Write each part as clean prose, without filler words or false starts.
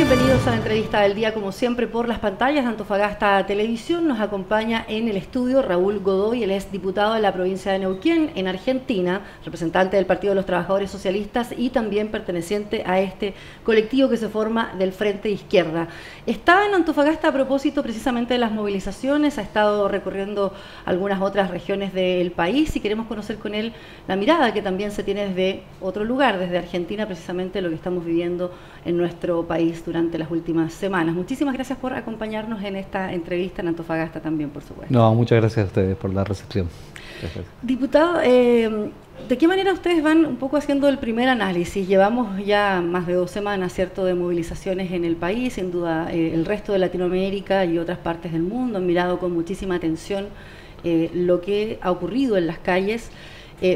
bienvenidos a la entrevista del día, como siempre, por las pantallas de Antofagasta Televisión. Nos acompaña en el estudio Raúl Godoy, él es diputado de la provincia de Neuquén, en Argentina, representante del Partido de los Trabajadores Socialistas y también perteneciente a este colectivo que se forma del Frente Izquierda. Está en Antofagasta a propósito precisamente de las movilizaciones, ha estado recorriendo algunas otras regiones del país y queremos conocer con él la mirada que también se tiene desde otro lugar, desde Argentina, precisamente lo que estamos viviendo en nuestro país durante las últimas semanas. Muchísimas gracias por acompañarnos en esta entrevista en Antofagasta también, por supuesto. No, muchas gracias a ustedes por la recepción. Gracias. Diputado, ¿de qué manera ustedes van un poco haciendo el primer análisis? Llevamos ya más de 2 semanas, ¿cierto?, de movilizaciones en el país. Sin duda, el resto de Latinoamérica y otras partes del mundo han mirado con muchísima atención lo que ha ocurrido en las calles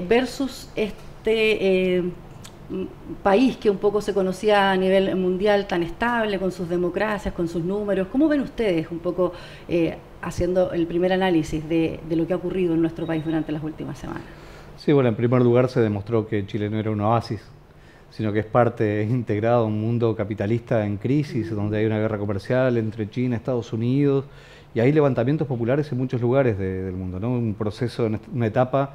versus este país que un poco se conocía a nivel mundial tan estable, con sus democracias, con sus números. ¿Cómo ven ustedes un poco haciendo el primer análisis de lo que ha ocurrido en nuestro país durante las últimas semanas? Sí, bueno, en primer lugar se demostró que Chile no era un oasis, sino que es parte integrada de un mundo capitalista en crisis, donde hay una guerra comercial entre China y Estados Unidos, y hay levantamientos populares en muchos lugares del mundo, ¿no? Un proceso, una etapa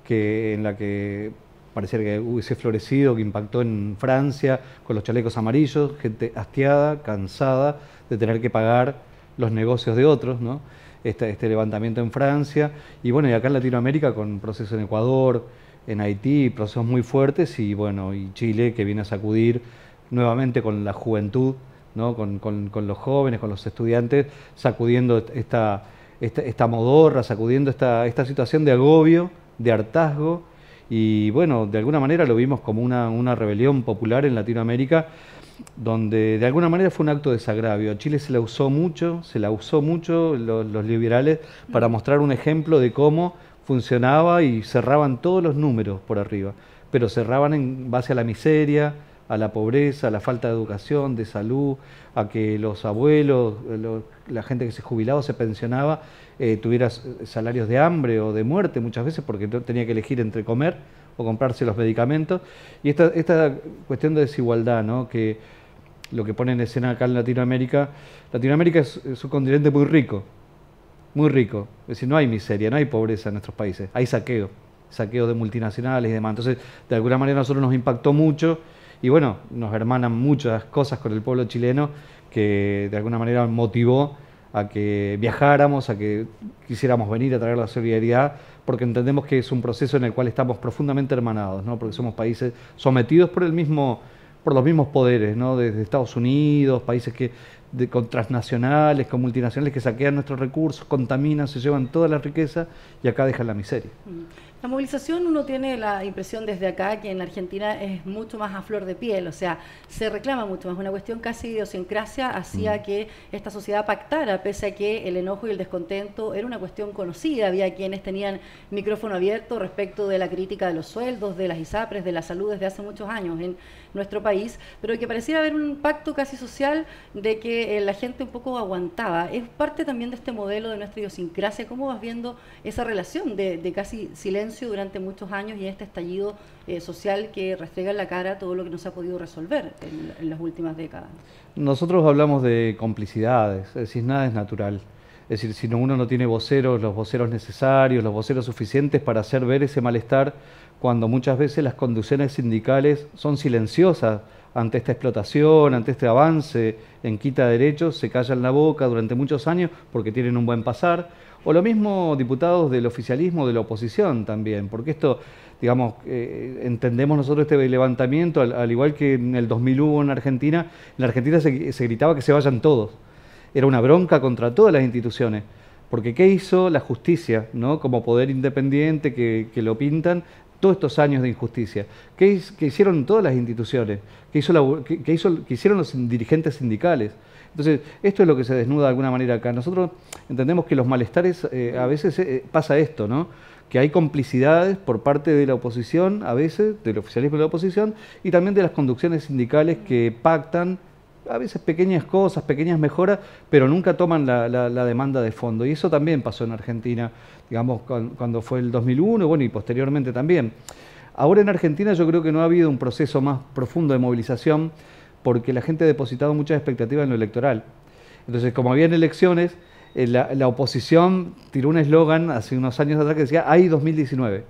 en la que pareciera que hubiese florecido, que impactó en Francia con los chalecos amarillos, gente hastiada, cansada de tener que pagar los negocios de otros, ¿no? Este levantamiento en Francia, y bueno, y acá en Latinoamérica con procesos en Ecuador, en Haití, procesos muy fuertes, y bueno, y Chile que viene a sacudir nuevamente con la juventud, ¿no? Con los jóvenes, con los estudiantes, sacudiendo esta modorra, sacudiendo esta situación de agobio, de hartazgo. Y bueno, de alguna manera lo vimos como una rebelión popular en Latinoamérica, donde de alguna manera fue un acto de desagravio. A Chile se la usó mucho los liberales para mostrar un ejemplo de cómo funcionaba, y cerraban todos los números por arriba, pero cerraban en base a la miseria, a la pobreza, a la falta de educación, de salud, a que los abuelos, la gente que se jubilaba o se pensionaba, tuviera salarios de hambre o de muerte muchas veces, porque no tenía que elegir entre comer o comprarse los medicamentos. Y esta cuestión de desigualdad, ¿no?, que lo que pone en escena acá en Latinoamérica es un continente muy rico, es decir, no hay miseria, no hay pobreza en nuestros países, hay saqueo de multinacionales y demás. Entonces, de alguna manera a nosotros nos impactó mucho, y bueno, nos hermanan muchas cosas con el pueblo chileno que de alguna manera motivó a que viajáramos, a que quisiéramos venir a traer la solidaridad, porque entendemos que es un proceso en el cual estamos profundamente hermanados, ¿no? Porque somos países sometidos por los mismos poderes, ¿no? Desde Estados Unidos, países con transnacionales, con multinacionales que saquean nuestros recursos, contaminan, se llevan toda la riqueza y acá dejan la miseria. La movilización, uno tiene la impresión desde acá que en Argentina es mucho más a flor de piel, o sea, se reclama mucho más, una cuestión casi de idiosincrasia hacía que esta sociedad pactara, pese a que el enojo y el descontento era una cuestión conocida. Había quienes tenían micrófono abierto respecto de la crítica de los sueldos, de las ISAPRES, de la salud desde hace muchos años en nuestro país, pero que pareciera haber un pacto casi social de que la gente un poco aguantaba. Es parte también de este modelo de nuestra idiosincrasia. ¿Cómo vas viendo esa relación de casi silencio durante muchos años y este estallido social que restrega en la cara todo lo que no se ha podido resolver en las últimas décadas? Nosotros hablamos de complicidades, es decir, nada es natural. Es decir, si uno no tiene voceros, los voceros necesarios, los voceros suficientes para hacer ver ese malestar, cuando muchas veces las conducciones sindicales son silenciosas ante esta explotación, ante este avance en quita de derechos, se callan la boca durante muchos años porque tienen un buen pasar. O lo mismo diputados del oficialismo, de la oposición también, porque esto, digamos, entendemos nosotros este levantamiento, al igual que en el 2001 en Argentina se gritaba que se vayan todos. Era una bronca contra todas las instituciones, porque ¿qué hizo la justicia, ¿no?, como poder independiente que lo pintan todos estos años de injusticia? ¿Qué hicieron todas las instituciones? ¿Qué hicieron los dirigentes sindicales? Entonces, esto es lo que se desnuda de alguna manera acá. Nosotros entendemos que los malestares, a veces pasa esto, ¿no?, que hay complicidades por parte de la oposición, a veces, del oficialismo de la oposición, y también de las conducciones sindicales que pactan a veces pequeñas cosas, pequeñas mejoras, pero nunca toman la demanda de fondo. Y eso también pasó en Argentina, digamos, cuando fue el 2001, bueno, y posteriormente también. Ahora en Argentina yo creo que no ha habido un proceso más profundo de movilización, porque la gente ha depositado muchas expectativas en lo electoral. Entonces, como habían elecciones, la oposición tiró un eslogan hace unos años atrás que decía ¡ay 2019!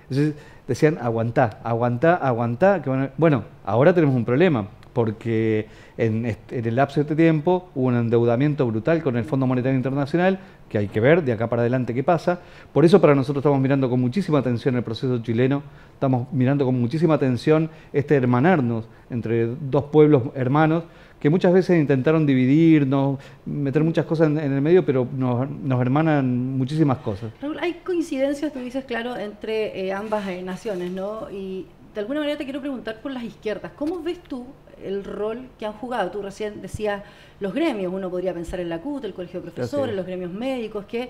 Entonces decían aguantá, aguantá, aguantá. Bueno, ahora tenemos un problema, porque en el lapso de este tiempo hubo un endeudamiento brutal con el Fondo Monetario Internacional, que hay que ver de acá para adelante qué pasa. Por eso para nosotros estamos mirando con muchísima atención el proceso chileno, estamos mirando con muchísima atención hermanarnos entre dos pueblos hermanos, que muchas veces intentaron dividirnos, meter muchas cosas en el medio, pero nos hermanan muchísimas cosas. Raúl, hay coincidencias, tú dices, claro, entre ambas naciones, ¿no? Y de alguna manera te quiero preguntar por las izquierdas. ¿Cómo ves tú el rol que han jugado? Tú recién decías los gremios, uno podría pensar en la CUT, el Colegio de Profesores, los gremios médicos, que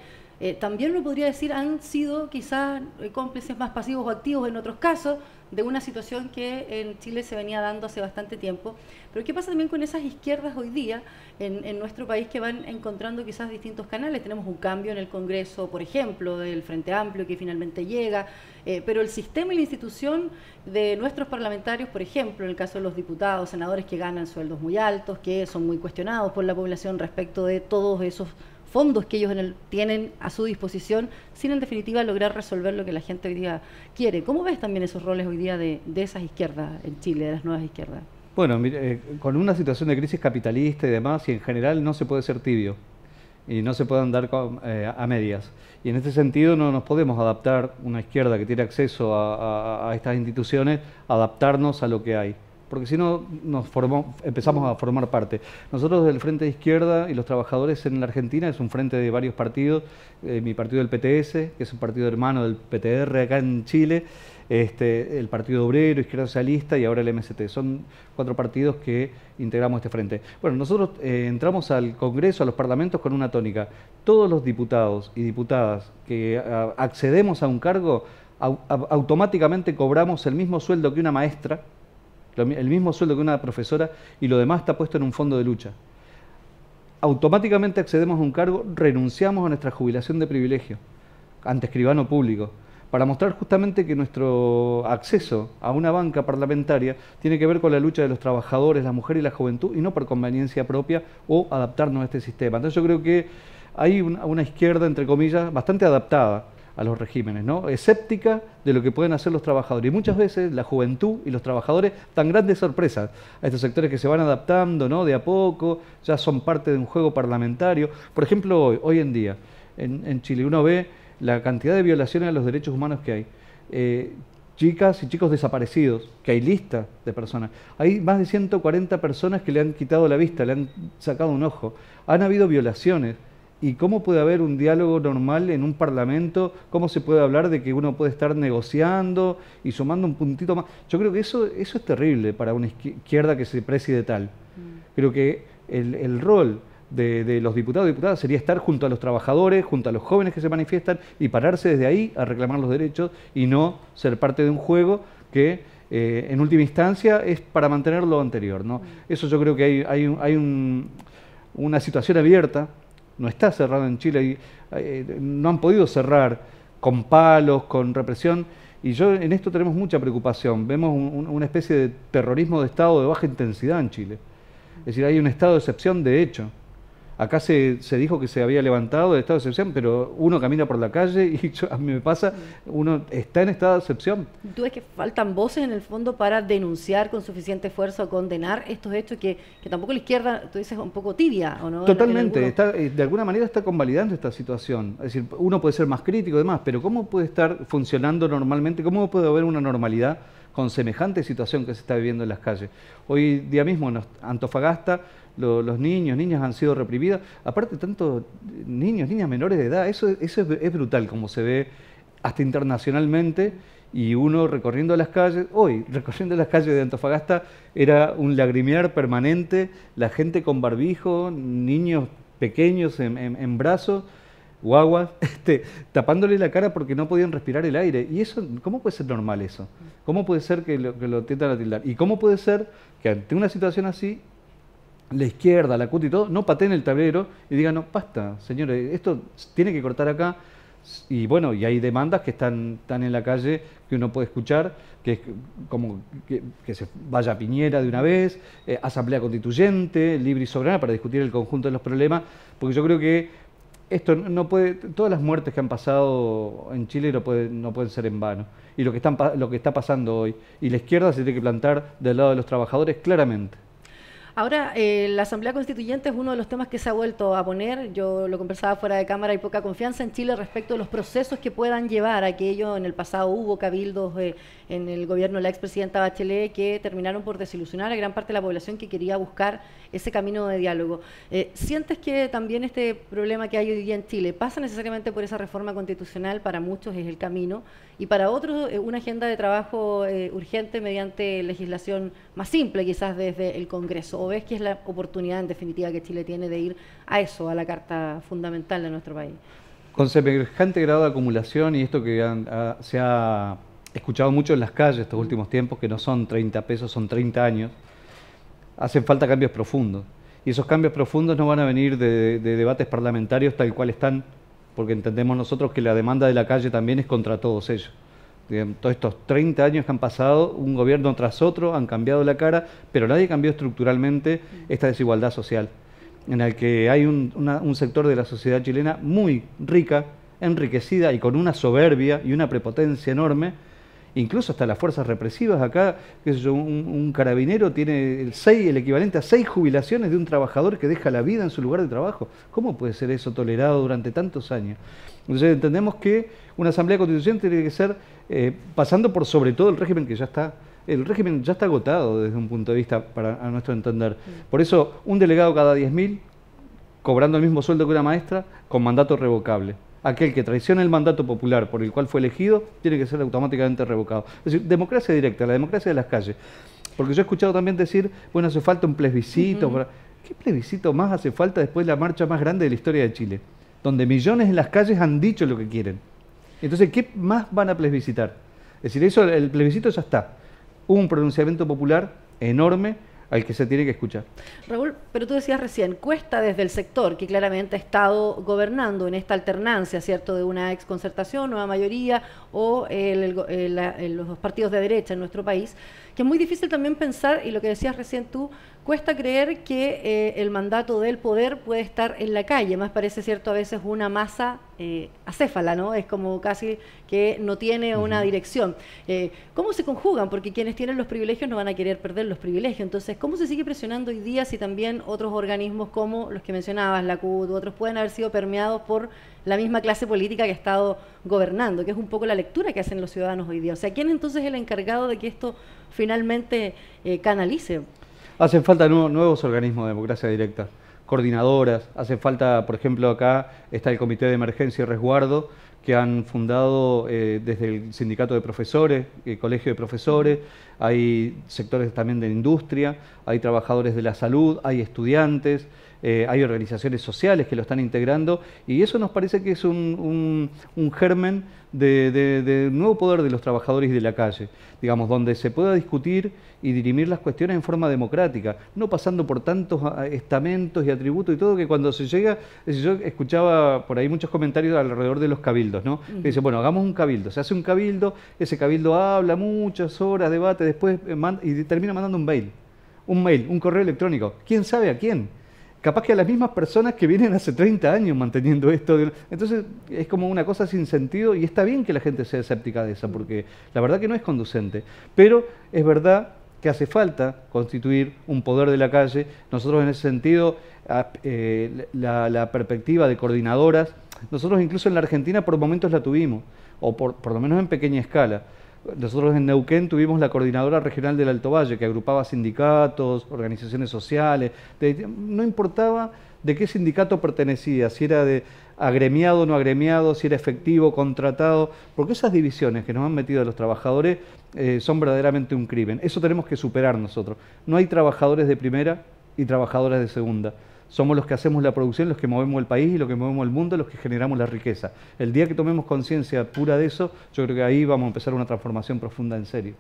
también uno podría decir han sido quizás cómplices más pasivos o activos en otros casos de una situación que en Chile se venía dando hace bastante tiempo. Pero ¿qué pasa también con esas izquierdas hoy día en nuestro país que van encontrando quizás distintos canales? Tenemos un cambio en el Congreso, por ejemplo, del Frente Amplio que finalmente llega, pero el sistema y la institución de nuestros parlamentarios, por ejemplo, en el caso de los diputados, senadores que ganan sueldos muy altos, que son muy cuestionados por la población respecto de todos esos fondos que ellos tienen a su disposición, sin en definitiva lograr resolver lo que la gente hoy día quiere. ¿Cómo ves también esos roles hoy día de esas izquierdas en Chile, de las nuevas izquierdas? Bueno, mire, con una situación de crisis capitalista y demás, y en general no se puede ser tibio, y no se puede andar a medias. Y en este sentido no nos podemos adaptar, una izquierda que tiene acceso a estas instituciones, adaptarnos a lo que hay. Porque si no, empezamos a formar parte. Nosotros del Frente de Izquierda y los trabajadores en la Argentina es un frente de varios partidos. Mi partido, el PTS, que es un partido hermano del PTR acá en Chile, el Partido Obrero, Izquierda Socialista y ahora el MST. Son 4 partidos que integramos este frente. Bueno, nosotros entramos al Congreso, a los parlamentos con una tónica. Todos los diputados y diputadas que accedemos a un cargo, automáticamente cobramos el mismo sueldo que una maestra, el mismo sueldo que una profesora, y lo demás está puesto en un fondo de lucha. Automáticamente accedemos a un cargo, renunciamos a nuestra jubilación de privilegio ante escribano público, para mostrar justamente que nuestro acceso a una banca parlamentaria tiene que ver con la lucha de los trabajadores, las mujeres y la juventud, y no por conveniencia propia o adaptarnos a este sistema. Entonces yo creo que hay una izquierda, entre comillas, bastante adaptada a los regímenes, ¿no? Escéptica de lo que pueden hacer los trabajadores. Y muchas veces la juventud y los trabajadores dan grandes sorpresas a estos sectores que se van adaptando, ¿no? De a poco, ya son parte de un juego parlamentario. Por ejemplo, hoy en día, en Chile, uno ve la cantidad de violaciones a los derechos humanos que hay. Chicas y chicos desaparecidos, que hay listas de personas. Hay más de 140 personas que le han quitado la vista, le han sacado un ojo. Han habido violaciones. ¿Y cómo puede haber un diálogo normal en un parlamento? ¿Cómo se puede hablar de que uno puede estar negociando y sumando un puntito más? Yo creo que eso es terrible para una izquierda que se preside tal. Creo que el rol de los diputados y diputadas sería estar junto a los trabajadores, junto a los jóvenes que se manifiestan y pararse desde ahí a reclamar los derechos y no ser parte de un juego que en última instancia es para mantener lo anterior, ¿no? Eso yo creo que hay una situación abierta. No está cerrado en Chile, no han podido cerrar con palos, con represión, y yo en esto tenemos mucha preocupación. Vemos una especie de terrorismo de Estado de baja intensidad en Chile. Es decir, hay un estado de excepción de hecho. Acá se dijo que se había levantado el estado de excepción, pero uno camina por la calle y a mí me pasa, uno está en estado de excepción. ¿Tú ves que faltan voces en el fondo para denunciar con suficiente fuerza o condenar estos hechos que tampoco la izquierda, tú dices, un poco tibia, ¿o no? Totalmente, de alguna manera está convalidando esta situación. Es decir, uno puede ser más crítico y demás, pero ¿cómo puede estar funcionando normalmente? ¿Cómo puede haber una normalidad con semejante situación que se está viviendo en las calles? Hoy día mismo en Antofagasta, los niños, niñas han sido reprimidas, aparte tanto niños, niñas menores de edad, eso es brutal como se ve hasta internacionalmente, y uno recorriendo las calles, hoy recorriendo las calles de Antofagasta era un lagrimear permanente, la gente con barbijo, niños pequeños en brazos, guaguas, tapándole la cara porque no podían respirar el aire. Y eso, ¿cómo puede ser normal eso? ¿Cómo puede ser que lo tiendan a tildar? ¿Y cómo puede ser que ante una situación así la izquierda, la CUT y todo, no pateen el tablero y digan, no, basta, señores, esto tiene que cortar acá, Y bueno, y hay demandas que están en la calle que uno puede escuchar, que es como que se vaya Piñera de una vez, asamblea constituyente, libre y soberana para discutir el conjunto de los problemas, porque yo creo que esto no puede, todas las muertes que han pasado en Chile no pueden ser en vano. Y lo que está pasando hoy, y la izquierda se tiene que plantar del lado de los trabajadores claramente. Ahora, la Asamblea Constituyente es uno de los temas que se ha vuelto a poner. Yo lo conversaba fuera de cámara, hay poca confianza en Chile respecto a los procesos que puedan llevar a aquello. En el pasado hubo cabildos en el gobierno de la expresidenta Bachelet que terminaron por desilusionar a gran parte de la población que quería buscar ese camino de diálogo. ¿Sientes que también este problema que hay hoy día en Chile pasa necesariamente por esa reforma constitucional? Para muchos es el camino y para otros una agenda de trabajo urgente mediante legislación más simple, quizás desde el Congreso. ¿O ves que es la oportunidad en definitiva que Chile tiene de ir a eso, a la Carta Fundamental de nuestro país? Con semejante grado de acumulación y esto que se ha escuchado mucho en las calles estos últimos tiempos, que no son 30 pesos, son 30 años, hacen falta cambios profundos. Y esos cambios profundos no van a venir de debates parlamentarios tal cual están, porque entendemos nosotros que la demanda de la calle también es contra todos ellos. Todos estos 30 años que han pasado, un gobierno tras otro, han cambiado la cara, pero nadie cambió estructuralmente esta desigualdad social, en el que hay un sector de la sociedad chilena muy rica, enriquecida y con una soberbia y una prepotencia enorme, incluso hasta las fuerzas represivas. Acá, qué sé yo, un carabinero tiene el equivalente a 6 jubilaciones de un trabajador que deja la vida en su lugar de trabajo. ¿Cómo puede ser eso tolerado durante tantos años? Entonces entendemos que una asamblea constituyente tiene que ser pasando por sobre todo el régimen que ya está. El régimen ya está agotado desde un punto de vista, a nuestro entender. Por eso, un delegado cada 10.000, cobrando el mismo sueldo que una maestra, con mandato revocable. Aquel que traiciona el mandato popular por el cual fue elegido, tiene que ser automáticamente revocado. Es decir, democracia directa, la democracia de las calles. Porque yo he escuchado también decir, bueno, hace falta un plebiscito. ¿Qué plebiscito más hace falta después de la marcha más grande de la historia de Chile? Donde millones en las calles han dicho lo que quieren. Entonces, ¿qué más van a plebiscitar? Es decir, el plebiscito ya está. Hubo un pronunciamiento popular enorme al que se tiene que escuchar. Raúl, pero tú decías recién, cuesta desde el sector que claramente ha estado gobernando en esta alternancia, ¿cierto?, de una exconcertación, nueva mayoría o los partidos de derecha en nuestro país, que es muy difícil también pensar, y lo que decías recién tú, cuesta creer que el mandato del poder puede estar en la calle, más parece, ¿cierto?, a veces una masa acéfala, ¿no? Es como casi que no tiene una dirección. ¿Cómo se conjugan? Porque quienes tienen los privilegios no van a querer perder los privilegios. Entonces, ¿cómo se sigue presionando hoy día si también otros organismos como los que mencionabas, la CUT u otros, pueden haber sido permeados por la misma clase política que ha estado gobernando, que es un poco la lectura que hacen los ciudadanos hoy día? O sea, ¿quién entonces es el encargado de que esto finalmente canalice? Hacen falta nuevos organismos de democracia directa, coordinadoras. Hace falta, por ejemplo, acá está el Comité de Emergencia y Resguardo, que han fundado desde el sindicato de profesores, el colegio de profesores, hay sectores también de industria, hay trabajadores de la salud, hay estudiantes, hay organizaciones sociales que lo están integrando, y eso nos parece que es un germen de nuevo poder de los trabajadores y de la calle, digamos, donde se pueda discutir y dirimir las cuestiones en forma democrática, no pasando por tantos estamentos y atributos y todo, que cuando se llega, yo escuchaba por ahí muchos comentarios alrededor de los cabildos, ¿no? Que dice, bueno, hagamos un cabildo, se hace un cabildo, ese cabildo habla muchas horas, debate, después y termina mandando un mail, un correo electrónico, ¿quién sabe a quién? Capaz que a las mismas personas que vienen hace 30 años manteniendo esto. Entonces es como una cosa sin sentido, y está bien que la gente sea escéptica de eso, porque la verdad que no es conducente. Pero es verdad que hace falta constituir un poder de la calle. Nosotros en ese sentido, la perspectiva de coordinadoras, nosotros incluso en la Argentina por momentos la tuvimos, o por lo menos en pequeña escala. Nosotros en Neuquén tuvimos la coordinadora regional del Alto Valle, que agrupaba sindicatos, organizaciones sociales, no importaba de qué sindicato pertenecía, si era de agremiado o no agremiado, si era efectivo, contratado, porque esas divisiones que nos han metido a los trabajadores son verdaderamente un crimen. Eso tenemos que superar nosotros. No hay trabajadores de primera y trabajadores de segunda. Somos los que hacemos la producción, los que movemos el país y los que movemos el mundo, los que generamos la riqueza. El día que tomemos conciencia pura de eso, yo creo que ahí vamos a empezar una transformación profunda en serio.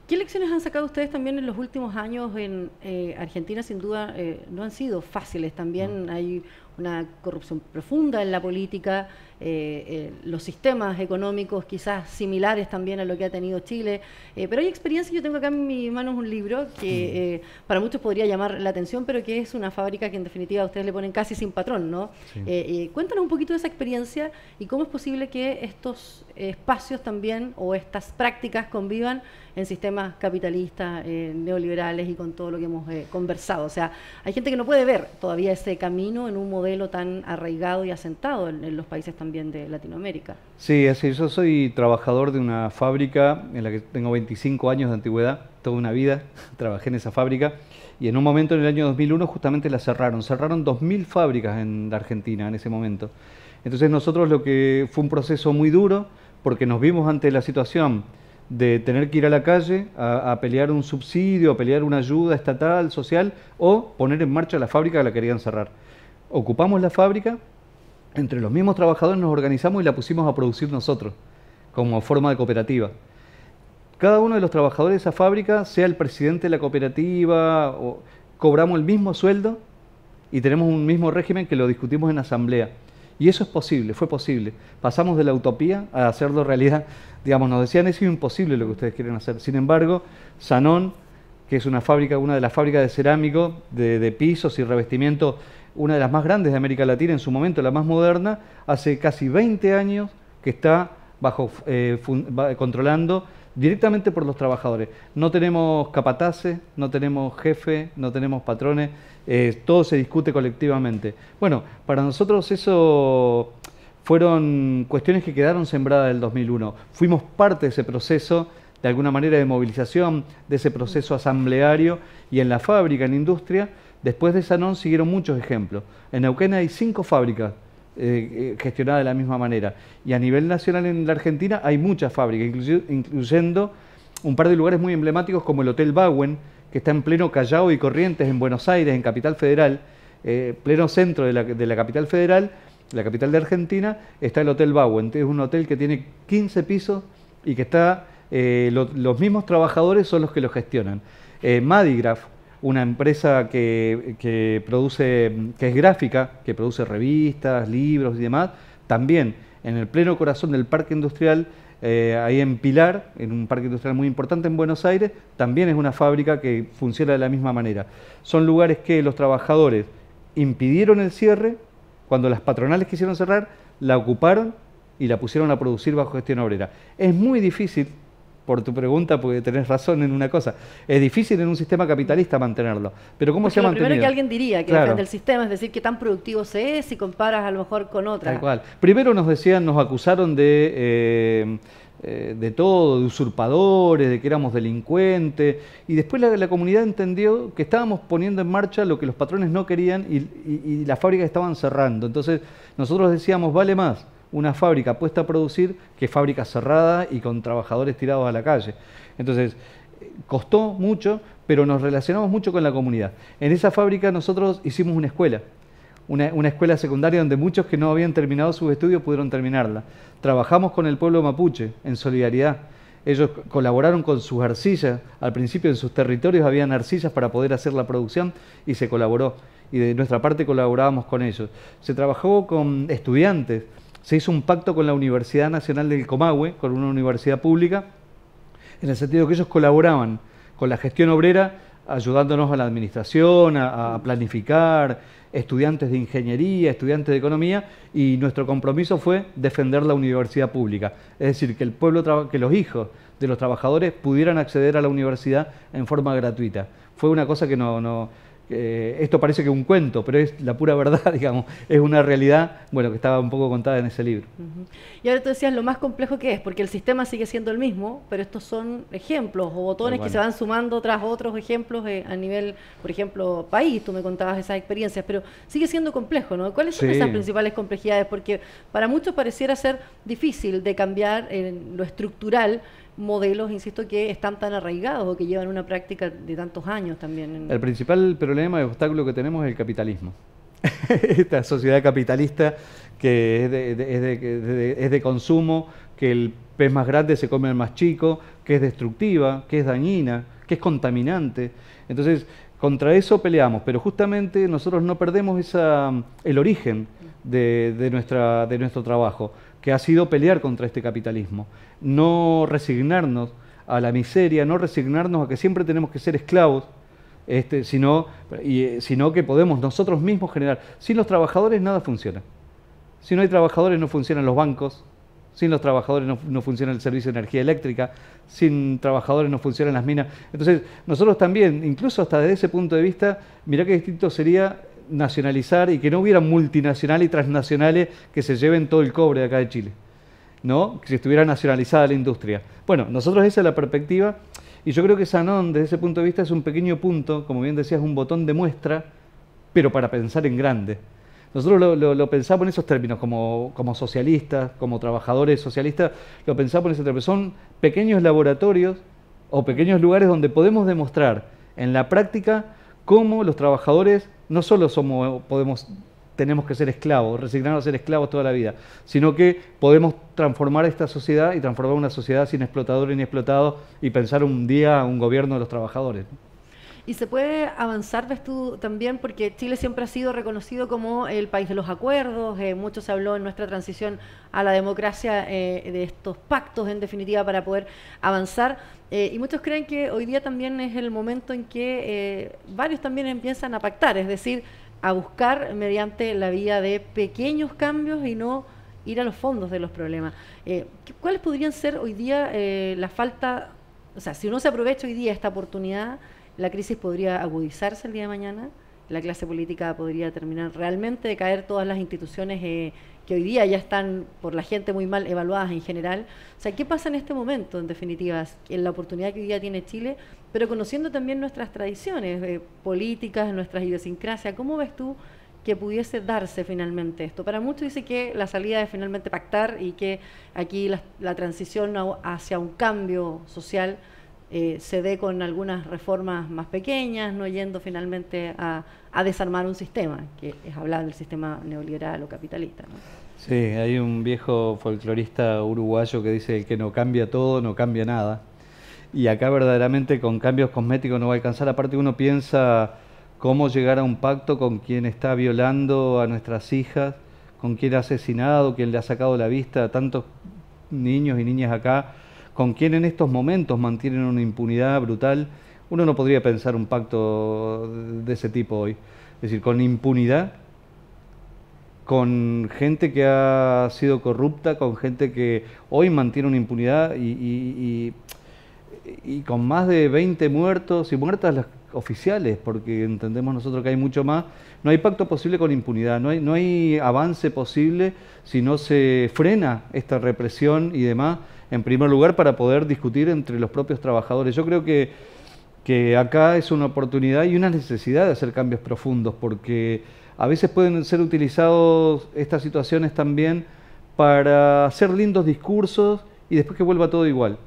¿Qué lecciones han sacado ustedes también en los últimos años en Argentina? Sin duda no han sido fáciles. También hay una corrupción profunda en la política, los sistemas económicos quizás similares también a lo que ha tenido Chile, pero hay experiencias. Yo tengo acá en mis manos un libro que para muchos podría llamar la atención, pero que es una fábrica que en definitiva ustedes le ponen casi sin patrón, ¿no? Sí. Cuéntanos un poquito de esa experiencia y cómo es posible que estos espacios también o estas prácticas convivan en sistemas capitalistas, neoliberales y con todo lo que hemos conversado. O sea, hay gente que no puede ver todavía ese camino en un modelo tan arraigado y asentado en los países también de Latinoamérica. Sí, así, yo soy trabajador de una fábrica en la que tengo 25 años de antigüedad, toda una vida trabajé en esa fábrica, y en un momento en el año 2001 justamente la cerraron 2000 fábricas en la Argentina en ese momento. Entonces nosotros lo que fue un proceso muy duro, porque nos vimos ante la situación de tener que ir a la calle a pelear un subsidio, a pelear una ayuda estatal, social, o poner en marcha la fábrica que la querían cerrar. Ocupamos la fábrica, entre los mismos trabajadores nos organizamos y la pusimos a producir nosotros, como forma de cooperativa. Cada uno de los trabajadores de esa fábrica, sea el presidente de la cooperativa, cobramos el mismo sueldo y tenemos un mismo régimen que lo discutimos en asamblea. Y eso es posible, fue posible. Pasamos de la utopía a hacerlo realidad. Digamos, nos decían, es imposible lo que ustedes quieren hacer. Sin embargo, Sanón, que es una de las fábricas de cerámico, de pisos y revestimiento, una de las más grandes de América Latina, en su momento la más moderna, hace casi 20 años que está controlando directamente por los trabajadores. No tenemos capataces, no tenemos jefe, no tenemos patrones, todo se discute colectivamente. Bueno, para nosotros eso fueron cuestiones que quedaron sembradas en el 2001. Fuimos parte de ese proceso, de alguna manera, de movilización, de ese proceso asambleario, y en la fábrica, en la industria, después de Sanón siguieron muchos ejemplos. En Neuquén hay 5 fábricas gestionadas de la misma manera. Y a nivel nacional en la Argentina hay muchas fábricas, incluyendo un par de lugares muy emblemáticos como el Hotel Bauen, que está en pleno Callao y Corrientes, en Buenos Aires, en Capital Federal, pleno centro de la Capital Federal, la capital de Argentina, está el Hotel Bauen. Es un hotel que tiene 15 pisos y que está, los mismos trabajadores son los que lo gestionan. Madigraf, una empresa que es gráfica, que produce revistas, libros y demás, también en el pleno corazón del parque industrial, ahí en Pilar, en un parque industrial muy importante en Buenos Aires, también es una fábrica que funciona de la misma manera. Son lugares que los trabajadores impidieron el cierre, cuando las patronales quisieron cerrar, la ocuparon y la pusieron a producir bajo gestión obrera. Es muy difícil, por tu pregunta, porque tenés razón en una cosa, es difícil en un sistema capitalista mantenerlo, pero ¿cómo se ha mantenido? Lo primero que alguien diría que depende del sistema, es decir, qué tan productivo se es si comparas a lo mejor con otra. Tal cual. Primero nos acusaron de todo, de usurpadores, de que éramos delincuentes, y después la comunidad entendió que estábamos poniendo en marcha lo que los patrones no querían y las fábricas estaban cerrando. Entonces nosotros decíamos, vale más una fábrica puesta a producir que fábrica cerrada y con trabajadores tirados a la calle. Entonces, costó mucho, pero nos relacionamos mucho con la comunidad. En esa fábrica nosotros hicimos una escuela, una escuela secundaria donde muchos que no habían terminado sus estudios pudieron terminarla. Trabajamos con el pueblo mapuche en solidaridad. Ellos colaboraron con sus arcillas. Al principio en sus territorios habían arcillas para poder hacer la producción y se colaboró. Y de nuestra parte colaborábamos con ellos. Se trabajó con estudiantes. Se hizo un pacto con la Universidad Nacional del Comahue, con una universidad pública, en el sentido que ellos colaboraban con la gestión obrera, ayudándonos a la administración, a planificar, estudiantes de ingeniería, estudiantes de economía, y nuestro compromiso fue defender la universidad pública. Es decir, que que los hijos de los trabajadores pudieran acceder a la universidad en forma gratuita. Fue una cosa que esto parece que es un cuento, pero es la pura verdad, digamos, es una realidad, bueno, que estaba un poco contada en ese libro. Y ahora tú decías lo más complejo que es, porque el sistema sigue siendo el mismo, pero estos son ejemplos o botones que se van sumando tras otros ejemplos a nivel, por ejemplo, país. Tú me contabas esas experiencias, pero sigue siendo complejo, ¿no? ¿Cuáles son esas principales complejidades? Porque para muchos pareciera ser difícil de cambiar en lo estructural modelos, insisto, que están tan arraigados o que llevan una práctica de tantos años también. El principal problema y obstáculo que tenemos es el capitalismo. Esta sociedad capitalista que es de consumo, que el pez más grande se come al más chico, que es destructiva, que es dañina, que es contaminante. Entonces, contra eso peleamos, pero justamente nosotros no perdemos el origen de nuestro trabajo, que ha sido pelear contra este capitalismo, no resignarnos a la miseria, no resignarnos a que siempre tenemos que ser esclavos, sino que podemos nosotros mismos generar. Sin los trabajadores nada funciona. Si no hay trabajadores no funcionan los bancos, sin los trabajadores no funciona el servicio de energía eléctrica, sin trabajadores no funcionan las minas. Entonces, nosotros también, incluso hasta desde ese punto de vista, mirá qué distinto sería nacionalizar y que no hubiera multinacionales y transnacionales que se lleven todo el cobre de acá de Chile, ¿no? Que si estuviera nacionalizada la industria. Bueno, nosotros esa es la perspectiva, y yo creo que Sanón, desde ese punto de vista, es un pequeño punto, como bien decías, un botón de muestra, pero para pensar en grande. Nosotros lo pensamos en esos términos, como socialistas, como trabajadores socialistas, lo pensamos en ese término. Son pequeños laboratorios o pequeños lugares donde podemos demostrar en la práctica cómo los trabajadores no solo tenemos que ser esclavos, resignarnos a ser esclavos toda la vida, sino que podemos transformar esta sociedad y transformar una sociedad sin explotadores ni explotados y pensar un día un gobierno de los trabajadores, ¿no? Y se puede avanzar, ves tú, también, porque Chile siempre ha sido reconocido como el país de los acuerdos, mucho se habló en nuestra transición a la democracia de estos pactos, en definitiva, para poder avanzar, y muchos creen que hoy día también es el momento en que varios también empiezan a pactar, es decir, a buscar mediante la vía de pequeños cambios y no ir a los fondos de los problemas. ¿Cuáles podrían ser hoy día la falta, o sea, si uno se aprovecha hoy día esta oportunidad, la crisis podría agudizarse el día de mañana, la clase política podría terminar realmente de caer todas las instituciones que hoy día ya están por la gente muy mal evaluadas en general? O sea, ¿qué pasa en este momento, en definitiva, en la oportunidad que hoy día tiene Chile, pero conociendo también nuestras tradiciones políticas, nuestras idiosincrasias? ¿Cómo ves tú que pudiese darse finalmente esto? Para muchos dice que la salida es finalmente pactar y que aquí la transición hacia un cambio social se dé con algunas reformas más pequeñas, no yendo finalmente a desarmar un sistema, que es hablar del sistema neoliberal o capitalista, ¿no? Sí, hay un viejo folclorista uruguayo que dice que no cambia todo, no cambia nada. Y acá verdaderamente con cambios cosméticos no va a alcanzar. Aparte uno piensa cómo llegar a un pacto con quien está violando a nuestras hijas, con quien ha asesinado, quien le ha sacado la vista a tantos niños y niñas acá, con quien en estos momentos mantienen una impunidad brutal. Uno no podría pensar un pacto de ese tipo hoy. Es decir, con impunidad, con gente que ha sido corrupta, con gente que hoy mantiene una impunidad y con más de 20 muertos y muertas las oficiales, porque entendemos nosotros que hay mucho más. No hay pacto posible con impunidad, no hay avance posible si no se frena esta represión y demás, en primer lugar para poder discutir entre los propios trabajadores. Yo creo que acá es una oportunidad y una necesidad de hacer cambios profundos, porque a veces pueden ser utilizados estas situaciones también para hacer lindos discursos y después que vuelva todo igual.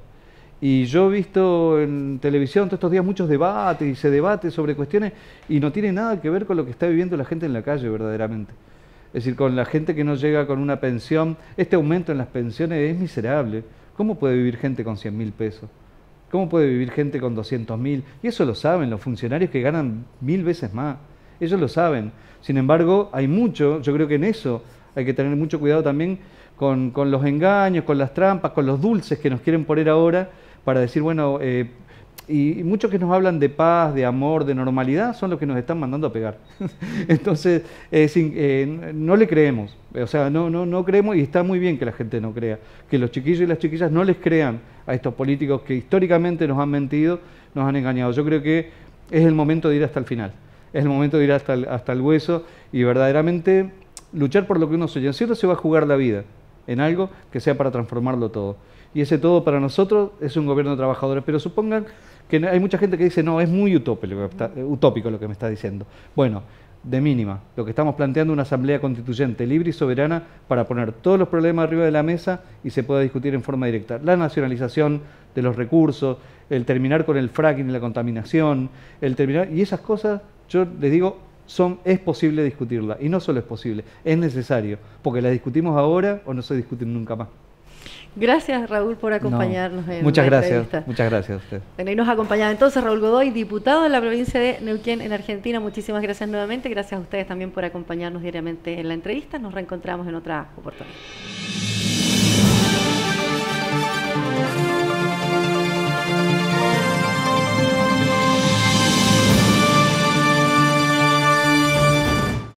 Y yo he visto en televisión todos estos días muchos debates y se debate sobre cuestiones y no tiene nada que ver con lo que está viviendo la gente en la calle verdaderamente. Es decir, con la gente que no llega con una pensión. Este aumento en las pensiones es miserable. ¿Cómo puede vivir gente con 100.000 pesos? ¿Cómo puede vivir gente con 200.000? Y eso lo saben los funcionarios que ganan 1000 veces más. Ellos lo saben. Sin embargo, hay mucho, yo creo que en eso hay que tener mucho cuidado también con los engaños, con las trampas, con los dulces que nos quieren poner ahora para decir, bueno, y muchos que nos hablan de paz, de amor, de normalidad, son los que nos están mandando a pegar. Entonces, no le creemos, o sea, no creemos, y está muy bien que la gente no crea, que los chiquillos y las chiquillas no les crean a estos políticos que históricamente nos han mentido, nos han engañado. Yo creo que es el momento de ir hasta el final, es el momento de ir hasta el hueso y verdaderamente luchar por lo que uno sueña. Siempre se va a jugar la vida en algo que sea para transformarlo todo. Y ese todo para nosotros es un gobierno de trabajadores, pero supongan que hay mucha gente que dice, no, es muy utópico lo que me está diciendo. Bueno, de mínima, lo que estamos planteando es una asamblea constituyente libre y soberana para poner todos los problemas arriba de la mesa y se pueda discutir en forma directa. La nacionalización de los recursos, el terminar con el fracking y la contaminación, y esas cosas, yo les digo, es posible discutirla, y no solo es posible, es necesario, porque la discutimos ahora o no se discuten nunca más. Gracias, Raúl, por acompañarnos en muchas la gracias, entrevista. muchas gracias a usted. Bueno, y nos acompañaba entonces Raúl Godoy, diputado de la provincia de Neuquén, en Argentina. Muchísimas gracias nuevamente. Gracias a ustedes también por acompañarnos diariamente en la entrevista. Nos reencontramos en otra oportunidad.